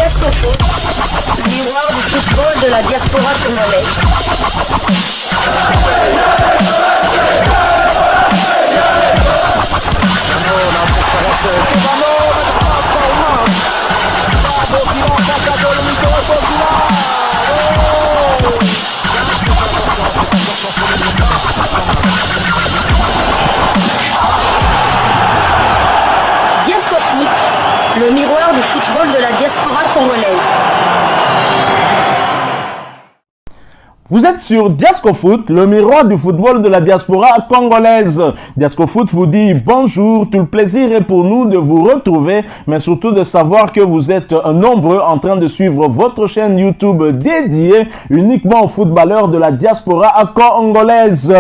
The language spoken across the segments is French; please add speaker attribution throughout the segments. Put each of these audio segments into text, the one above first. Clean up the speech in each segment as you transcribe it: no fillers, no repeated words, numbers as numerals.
Speaker 1: Diasco Foot, miroir du football de la diaspora congolaise. Diasco Foot, le miroir du football de la diaspora congolaise.
Speaker 2: Vous êtes sur Diasco Foot, le miroir du football de la diaspora congolaise. Diasco Foot vous dit bonjour, tout le plaisir est pour nous de vous retrouver, mais surtout de savoir que vous êtes nombreux en train de suivre votre chaîne YouTube dédiée uniquement aux footballeurs de la diaspora congolaise.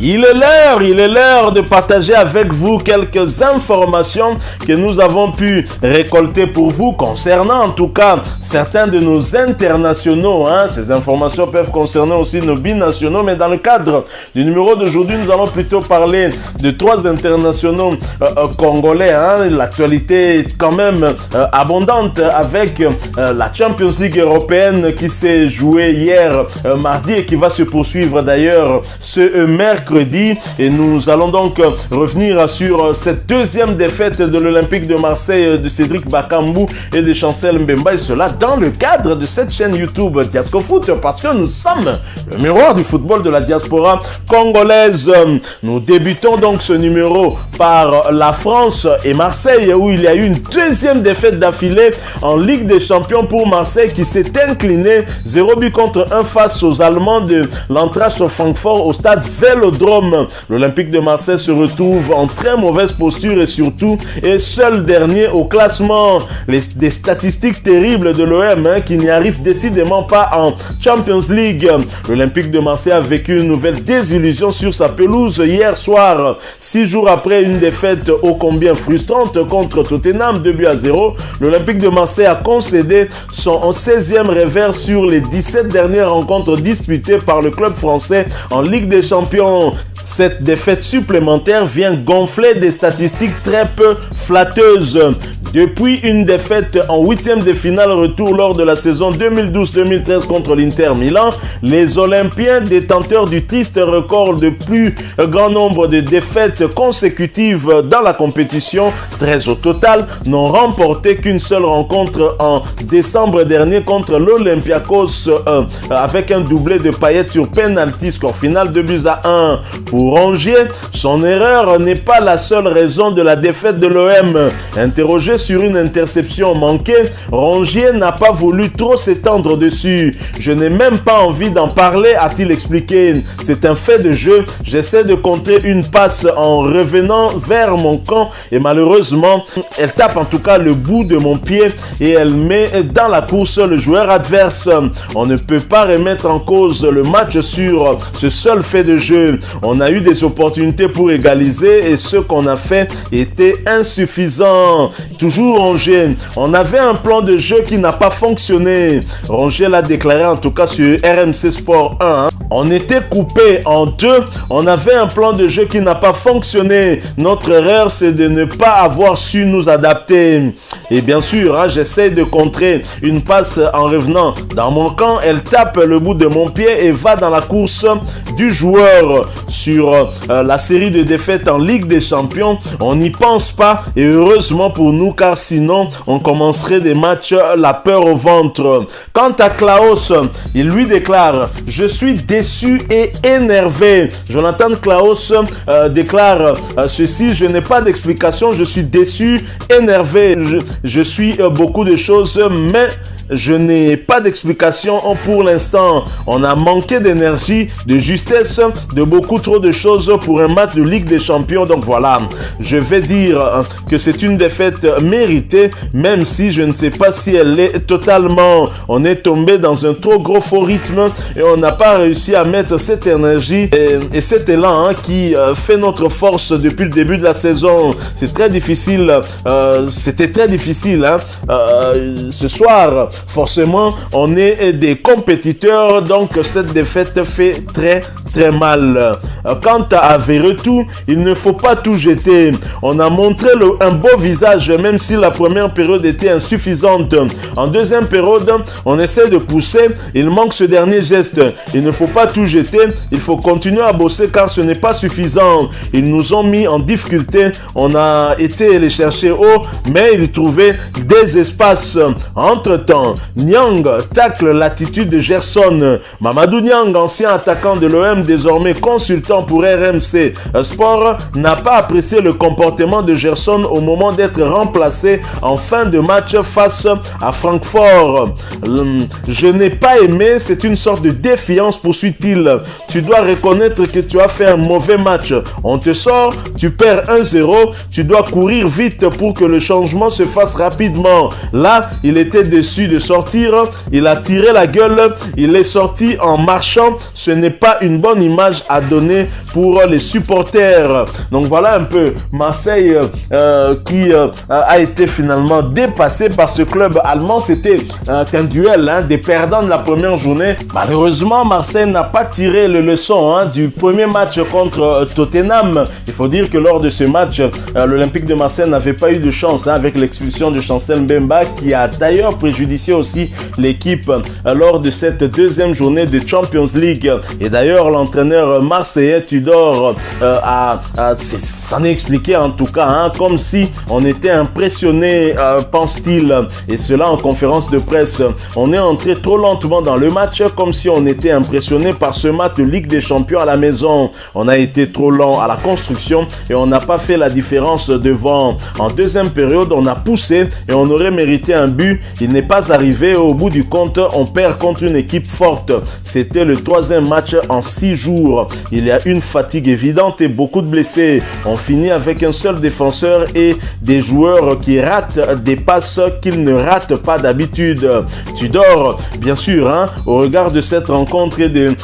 Speaker 2: Il est l'heure de partager avec vous quelques informations que nous avons pu récolter pour vous concernant en tout cas certains de nos internationaux. Ces informations peuvent concerner aussi nos binationaux, mais dans le cadre du numéro d'aujourd'hui, nous allons plutôt parler de 3 internationaux congolais. L'actualité est quand même abondante avec la Champions League européenne qui s'est jouée hier mardi et qui va se poursuivre d'ailleurs ce mercredi. Et nous allons donc revenir sur cette deuxième défaite de l'Olympique de Marseille de Cédric Bakambu et de Chancel Mbemba, et cela dans le cadre de cette chaîne YouTube Diasco Foot, parce que nous sommes le miroir du football de la diaspora congolaise. Nous débutons donc ce numéro par la France et Marseille, où il y a eu une deuxième défaite d'affilée en Ligue des Champions pour Marseille, qui s'est incliné 0-1 face aux Allemands de l'Eintracht Francfort au stade Vélodrome. L'Olympique de Marseille se retrouve en très mauvaise posture et surtout est seul dernier au classement. Des statistiques terribles de l'OM qui n'y arrive décidément pas en Champions League. L'Olympique de Marseille a vécu une nouvelle désillusion sur sa pelouse hier soir. 6 jours après une défaite ô combien frustrante contre Tottenham 2-0, l'Olympique de Marseille a concédé son 16e revers sur les 17 dernières rencontres disputées par le club français en Ligue des Champions. Cette défaite supplémentaire vient gonfler des statistiques très peu flatteuses. Depuis une défaite en 8e de finale retour lors de la saison 2012-2013 contre l'Inter Milan, les Olympiens, détenteurs du triste record de plus grand nombre de défaites consécutives dans la compétition, 13 au total, n'ont remporté qu'une seule rencontre en décembre dernier contre l'Olympiakos avec un doublé de Payet sur penalty, score final 2-1. Pour Rongier, son erreur n'est pas la seule raison de la défaite de l'OM. Interrogé sur une interception manquée, Rongier n'a pas voulu trop s'étendre dessus. Je n'ai même pas envie d'en parler, a-t-il expliqué. C'est un fait de jeu. J'essaie de contrer une passe en revenant vers mon camp et malheureusement, elle tape en tout cas le bout de mon pied et elle met dans la course le joueur adverse. On ne peut pas remettre en cause le match sur ce seul fait de jeu. On a eu des opportunités pour égaliser et ce qu'on a fait était insuffisant. Toujours Rongier, on avait un plan de jeu qui n'a pas fonctionné. Rongier l'a déclaré en tout cas sur RMC Sport 1. On était coupé en deux. On avait un plan de jeu qui n'a pas fonctionné. Notre erreur, c'est de ne pas avoir su nous adapter. Et bien sûr, j'essaie de contrer une passe en revenant dans mon camp. Elle tape le bout de mon pied et va dans la course du joueur. Sur la série de défaites en Ligue des Champions, on n'y pense pas et heureusement pour nous, car sinon on commencerait des matchs la peur au ventre. Quant à Klaus, il lui déclare: je suis déçu et énervé. Jonathan Klaus déclare ceci: je n'ai pas d'explication, je suis déçu, énervé, je suis beaucoup de choses, mais je n'ai pas d'explication pour l'instant. On a manqué d'énergie, de justesse, de beaucoup trop de choses pour un match de Ligue des Champions. Donc voilà, je vais dire que c'est une défaite méritée, même si je ne sais pas si elle est totalement. On est tombé dans un trop gros faux rythme et on n'a pas réussi à mettre cette énergie et cet élan qui fait notre force depuis le début de la saison. C'est très difficile. C'était très difficile ce soir. forcément, on est des compétiteurs, donc cette défaite fait très mal. Quant à Verretou, il ne faut pas tout jeter. On a montré un beau visage, même si la première période était insuffisante. En deuxième période, on essaie de pousser, il manque ce dernier geste. Il ne faut pas tout jeter, il faut continuer à bosser car ce n'est pas suffisant. Ils nous ont mis en difficulté, on a été les chercher haut, mais ils trouvaient des espaces. Entre-temps, Niang tacle l'attitude de Gerson. Mamadou Niang, ancien attaquant de l'OM, désormais consultant pour RMC Sport, n'a pas apprécié le comportement de Gerson au moment d'être remplacé en fin de match face à Francfort. Je n'ai pas aimé, c'est une sorte de défiance, poursuit-il. Tu dois reconnaître que tu as fait un mauvais match. On te sort, tu perds 1-0, tu dois courir vite pour que le changement se fasse rapidement. Là, il était déçu de sortir, il a tiré la gueule, il est sorti en marchant. Ce n'est pas une bonne image à donner pour les supporters. Donc voilà un peu Marseille qui a été finalement dépassé par ce club allemand. C'était un duel des perdants de la première journée. Malheureusement, Marseille n'a pas tiré le leçon du premier match contre Tottenham. Il faut dire que lors de ce match, l'Olympique de Marseille n'avait pas eu de chance avec l'expulsion de Chancel Mbemba, qui a d'ailleurs préjudicié aussi l'équipe lors de cette deuxième journée de Champions League. Et d'ailleurs, l'entraîneur marseillais Tudor s'en est expliqué en tout cas, comme si on était impressionné, pense-t-il, et cela en conférence de presse. On est entré trop lentement dans le match, comme si on était impressionné par ce match de Ligue des Champions à la maison. On a été trop lent à la construction et on n'a pas fait la différence devant. En deuxième période, on a poussé et on aurait mérité un but. Il n'est pas arrivé. Au bout du compte, on perd contre une équipe forte. C'était le troisième match en 6 jours. Il y a une fatigue évidente et beaucoup de blessés. On finit avec un seul défenseur et des joueurs qui ratent des passes qu'ils ne ratent pas d'habitude. Tudor, bien sûr, au regard de cette rencontre et de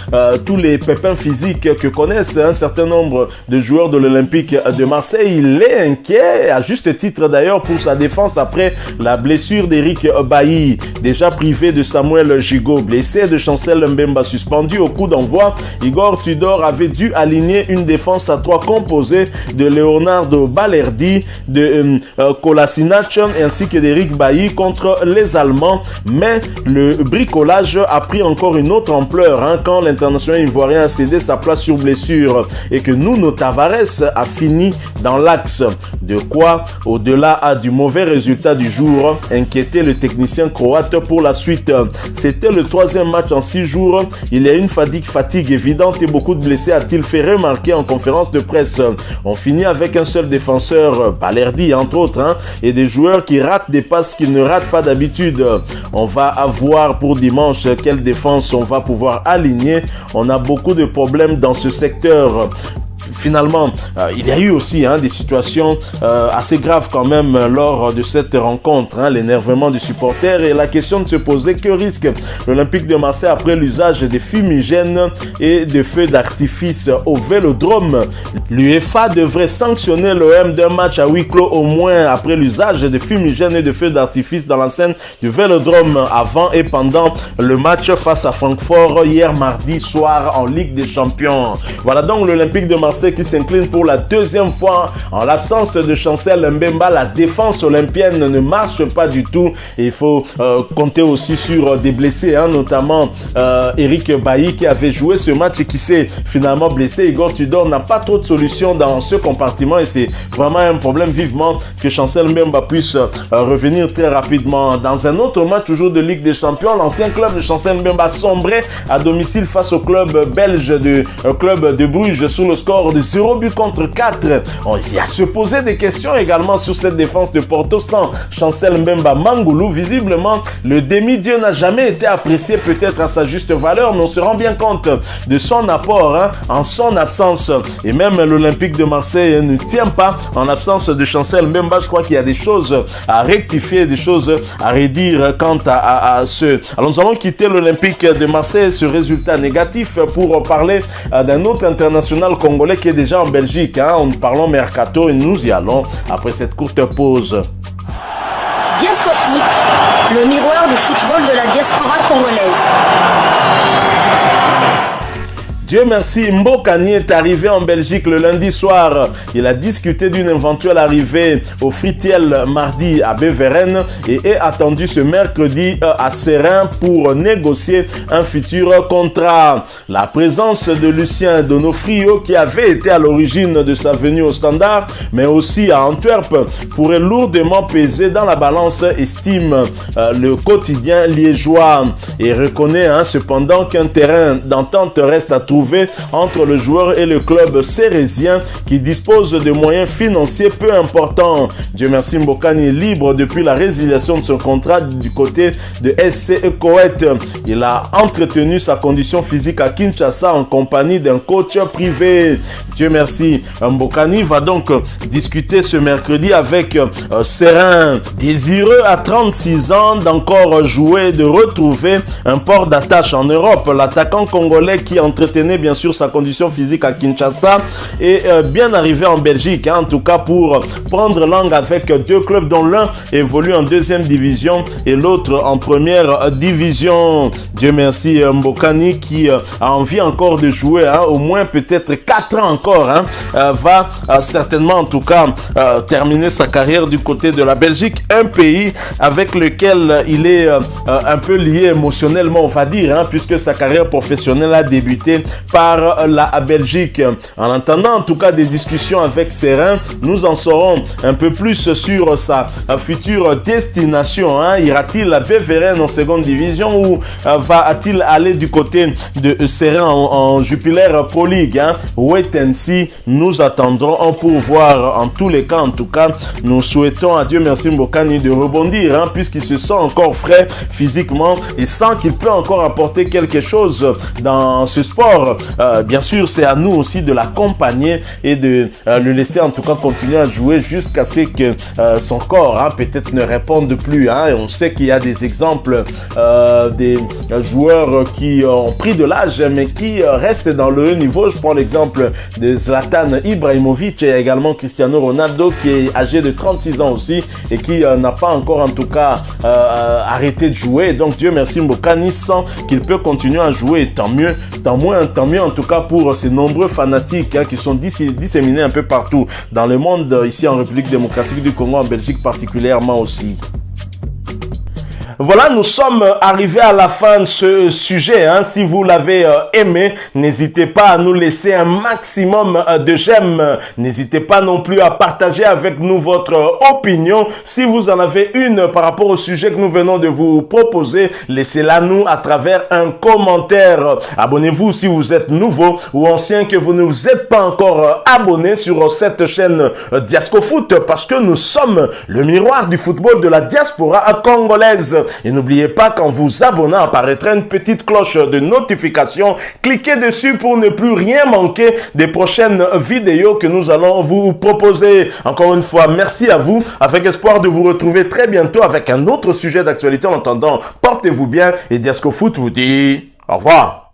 Speaker 2: tous les pépins physiques que connaissent un certain nombre de joueurs de l'Olympique de Marseille, il est inquiet, à juste titre d'ailleurs, pour sa défense après la blessure d'Eric Bailly, déjà privé de Samuel Gigot, blessé de Chancel Mbemba, suspendu au coup d'envoi. Igor Tudor avait dû aligner une défense à 3 composée de Leonardo Balerdi, de Kolasinac ainsi que d'Eric Bailly contre les Allemands, mais le bricolage a pris encore une autre ampleur quand l'international ivoirien a cédé sa place sur blessure et que Nuno Tavares a fini dans l'axe. De quoi, au-delà du mauvais résultat du jour, inquiétait le technicien croate pour la suite. C'était le troisième match en 6 jours. Il y a une fatigue évidente et beaucoup de blessés, a-t-il fait remarquer en conférence de presse. On finit avec un seul défenseur, Balerdi entre autres, et des joueurs qui ratent des passes qu'ils ne ratent pas d'habitude. On va avoir pour dimanche quelle défense on va pouvoir aligner. On a beaucoup de problèmes dans ce secteur. Finalement, il y a eu aussi des situations assez graves quand même lors de cette rencontre, l'énervement des supporters et la question de se poser que risque l'Olympique de Marseille après l'usage des fumigènes et des feux d'artifice au Vélodrome. L'UEFA devrait sanctionner l'OM d'un match à huis clos au moins après l'usage des fumigènes et de feux d'artifice dans l'enceinte du Vélodrome avant et pendant le match face à Francfort hier mardi soir en Ligue des Champions. Voilà donc l'Olympique de Marseille qui s'incline pour la deuxième fois. En l'absence de Chancel Mbemba, la défense olympienne ne marche pas du tout. Et il faut compter aussi sur des blessés, notamment Eric Bailly qui avait joué ce match et qui s'est finalement blessé. Igor Tudor n'a pas trop de solutions dans ce compartiment et c'est vraiment un problème. Vivement que Chancel Mbemba puisse revenir très rapidement. Dans un autre match toujours de Ligue des Champions, l'ancien club de Chancel Mbemba sombrait à domicile face au club belge club de Bruges sous le score de 0 but contre 4. Il y a se poser des questions également sur cette défense de Porto sans Chancel Mbemba Mangoulou. Visiblement, le demi-dieu n'a jamais été apprécié peut-être à sa juste valeur, mais on se rend bien compte de son apport en son absence. Et même l'Olympique de Marseille ne tient pas en absence de Chancel Mbemba. Je crois qu'il y a des choses à rectifier, des choses à redire quant à ce... Alors nous allons quitter l'Olympique de Marseille, ce résultat négatif, pour parler d'un autre international congolais qui est déjà en Belgique. En parlant mercato et nous y allons après cette courte pause.
Speaker 1: Diasco Foot, le miroir du football de la diaspora congolaise.
Speaker 2: Dieu merci, Mbokani est arrivé en Belgique le lundi soir. Il a discuté d'une éventuelle arrivée au Fritiel mardi à Beveren et est attendu ce mercredi à Serein pour négocier un futur contrat. La présence de Lucien Donofrio, qui avait été à l'origine de sa venue au Standard, mais aussi à Antwerp, pourrait lourdement peser dans la balance, estime le quotidien liégeois, et reconnaît cependant qu'un terrain d'entente reste à trouver entre le joueur et le club cérésien qui dispose de moyens financiers peu importants. Dieu merci, Mbokani est libre depuis la résiliation de son contrat du côté de SC Koweït. Il a entretenu sa condition physique à Kinshasa en compagnie d'un coach privé. Dieu merci, Mbokani va donc discuter ce mercredi avec Serein, désireux à 36 ans d'encore jouer, de retrouver un port d'attache en Europe. L'attaquant congolais qui entretenait bien sûr sa condition physique à Kinshasa est bien arrivé en Belgique, en tout cas pour prendre langue avec deux clubs dont l'un évolue en deuxième division et l'autre en première division. Dieu merci, Mbokani qui a envie encore de jouer, au moins peut-être 4 ans encore, va certainement en tout cas terminer sa carrière du côté de la Belgique, un pays avec lequel il est un peu lié émotionnellement, on va dire, puisque sa carrière professionnelle a débuté par la Belgique. En attendant en tout cas des discussions avec Serein, nous en saurons un peu plus sur sa future destination. Ira-t-il à Beveren en seconde division ou va-t-il aller du côté de Serein en Jupiler Pro League? Wait and see, nous attendrons pour voir. En tous les cas, en tout cas, nous souhaitons à Dieu merci Mbokani de rebondir, puisqu'il se sent encore frais physiquement et sent qu'il peut encore apporter quelque chose dans ce sport. Bien sûr, c'est à nous aussi de l'accompagner et de le laisser en tout cas continuer à jouer jusqu'à ce que son corps peut-être ne réponde plus. Et on sait qu'il y a des exemples des joueurs qui ont pris de l'âge mais qui restent dans le haut niveau. Je prends l'exemple de Zlatan Ibrahimovic et également Cristiano Ronaldo qui est âgé de 36 ans aussi et qui n'a pas encore en tout cas arrêté de jouer. Donc Dieu merci, Mbokani sent qu'il peut continuer à jouer. Tant mieux, tant mieux en tout cas pour ces nombreux fanatiques qui sont disséminés un peu partout dans le monde, ici en République démocratique du Congo, en Belgique particulièrement aussi. Voilà, nous sommes arrivés à la fin de ce sujet. Si vous l'avez aimé, n'hésitez pas à nous laisser un maximum de j'aime. N'hésitez pas non plus à partager avec nous votre opinion. Si vous en avez une par rapport au sujet que nous venons de vous proposer, laissez-la nous à travers un commentaire. Abonnez-vous si vous êtes nouveau ou ancien que vous ne vous êtes pas encore abonné sur cette chaîne Diascofoot, parce que nous sommes le miroir du football de la diaspora congolaise. Et n'oubliez pas qu'en vous abonnant apparaîtra une petite cloche de notification. Cliquez dessus pour ne plus rien manquer des prochaines vidéos que nous allons vous proposer. Encore une fois, merci à vous, avec espoir de vous retrouver très bientôt avec un autre sujet d'actualité. En attendant, portez-vous bien et Diascofoot vous dit au revoir.